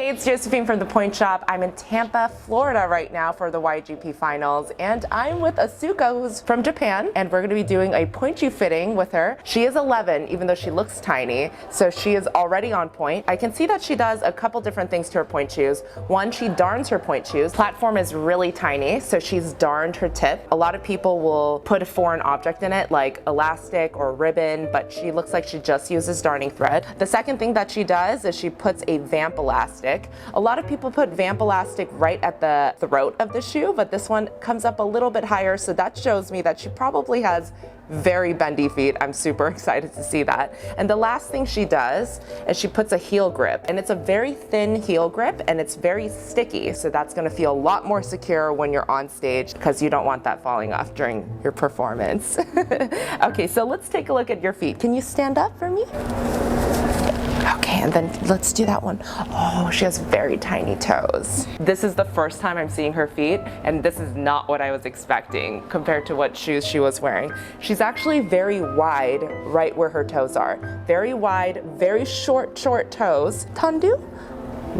Hey, it's Josephine from the Pointe shop. I'm in Tampa, Florida right now for the YAGP finals, and I'm with Asuka, who's from Japan, and we're gonna be doing a pointe shoe fitting with her. She is 11, even though she looks tiny, so she is already on point. I can see that she does a couple different things to her pointe shoes. One, she darns her pointe shoes. Platform is really tiny, so she's darned her tip. A lot of people will put a foreign object in it, like elastic or ribbon, but she looks like she just uses darning thread. The second thing that she does is she puts a vamp elastic. A lot of people put vamp elastic right at the throat of the shoe, but this one comes up a little bit higher, so that shows me that she probably has very bendy feet. I'm super excited to see that. And the last thing she does is she puts a heel grip, and it's a very thin heel grip and it's very sticky, so that's going to feel a lot more secure when you're on stage because you don't want that falling off during your performance. Okay, so let's take a look at your feet. Can you stand up for me? Okay, and then let's do that one. Oh, she has very tiny toes. This is the first time I'm seeing her feet, and this is not what I was expecting compared to what shoes she was wearing. She's actually very wide right where her toes are. Very wide, very short toes. Tandu?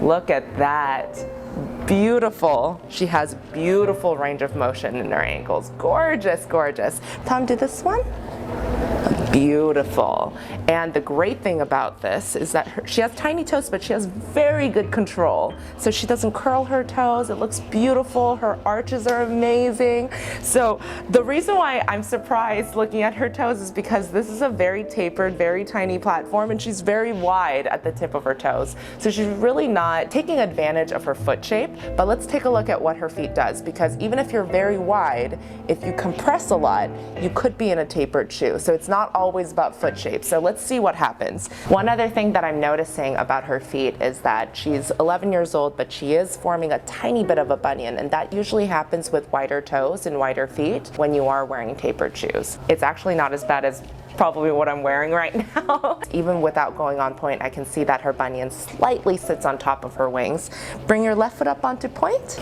Look at that. Beautiful. She has beautiful range of motion in her ankles. Gorgeous, gorgeous. Tandu, this one? Beautiful. And the great thing about this is that she has tiny toes, but she has very good control. So she doesn't curl her toes. It looks beautiful. Her arches are amazing. So the reason why I'm surprised looking at her toes is because this is a very tapered, very tiny platform, and she's very wide at the tip of her toes. So she's really not taking advantage of her foot shape. But let's take a look at what her feet does, because even if you're very wide, if you compress a lot, you could be in a tapered shoe. So it's not always about foot shape. So let's see what happens. One other thing that I'm noticing about her feet is that she's 11 years old, but she is forming a tiny bit of a bunion, and that usually happens with wider toes and wider feet when you are wearing tapered shoes. It's actually not as bad as probably what I'm wearing right now. Even without going on point, I can see that her bunion slightly sits on top of her wings. Bring your left foot up onto point.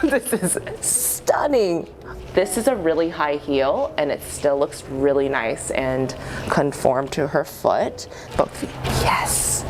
This is stunning. This is a really high heel, and it still looks really nice and conformed to her foot. Both feet. Yes.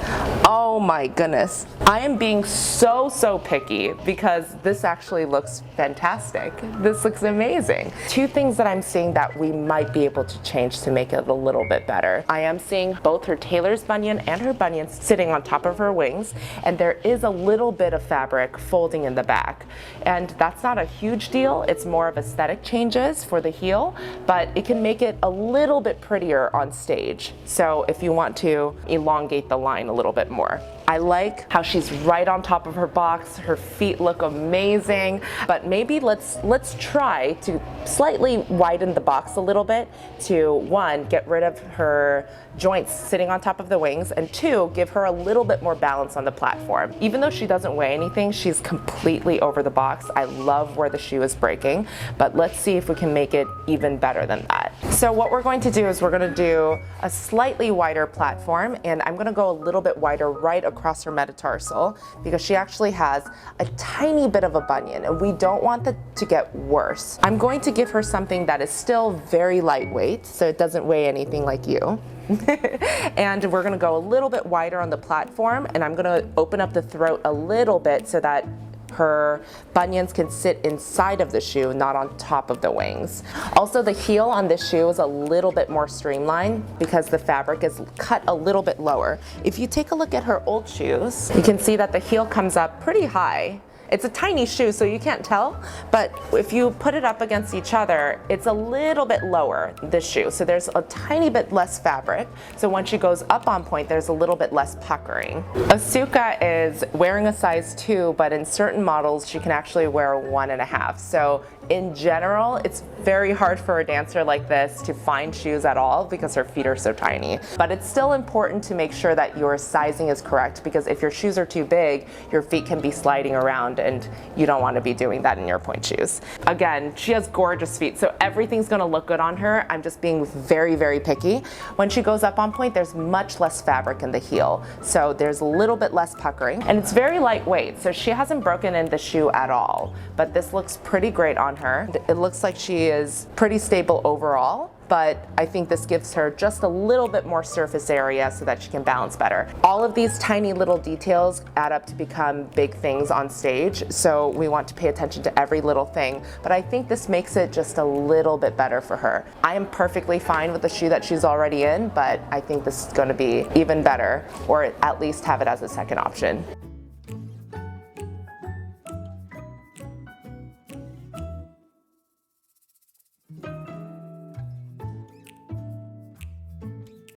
Oh my goodness. I am being so picky because this actually looks fantastic. This looks amazing. Two things that I'm seeing that we might be able to change to make it a little bit better. I am seeing both her tailor's bunion and her bunion sitting on top of her wings, and there is a little bit of fabric folding in the back. And that's not a huge deal. It's more of aesthetic changes for the heel, but it can make it a little bit prettier on stage. So if you want to elongate the line a little bit more. I like how she's right on top of her box. Her feet look amazing, but maybe let's try to slightly widen the box a little bit to, one, get rid of her joints sitting on top of the wings, and two, give her a little bit more balance on the platform. Even though she doesn't weigh anything, she's completely over the box. I love where the shoe is breaking, but let's see if we can make it even better than that. So what we're going to do is we're going to do a slightly wider platform, and I'm going to go a little bit wider right across her metatarsal because she actually has a tiny bit of a bunion, and we don't want that to get worse. I'm going to give her something that is still very lightweight, so it doesn't weigh anything like you. And we're going to go a little bit wider on the platform, and I'm going to open up the throat a little bit so that her bunions can sit inside of the shoe, not on top of the wings. Also, the heel on this shoe is a little bit more streamlined because the fabric is cut a little bit lower. If you take a look at her old shoes, you can see that the heel comes up pretty high. It's a tiny shoe, so you can't tell, but if you put it up against each other, it's a little bit lower, this shoe. So there's a tiny bit less fabric. So when she goes up on point, there's a little bit less puckering. Asuka is wearing a size 2, but in certain models, she can actually wear 1.5. So in general, it's very hard for a dancer like this to find shoes at all because her feet are so tiny. But it's still important to make sure that your sizing is correct, because if your shoes are too big, your feet can be sliding around, and you don't want to be doing that in your pointe shoes. Again, she has gorgeous feet, so everything's going to look good on her. I'm just being very picky. When she goes up on point, there's much less fabric in the heel, so there's a little bit less puckering, and it's very lightweight, so she hasn't broken in the shoe at all. But this looks pretty great on her. It looks like she is pretty stable overall. but I think this gives her just a little bit more surface area so that she can balance better. All of these tiny little details add up to become big things on stage, so we want to pay attention to every little thing, but I think this makes it just a little bit better for her. I am perfectly fine with the shoe that she's already in, but I think this is going to be even better, or at least have it as a second option.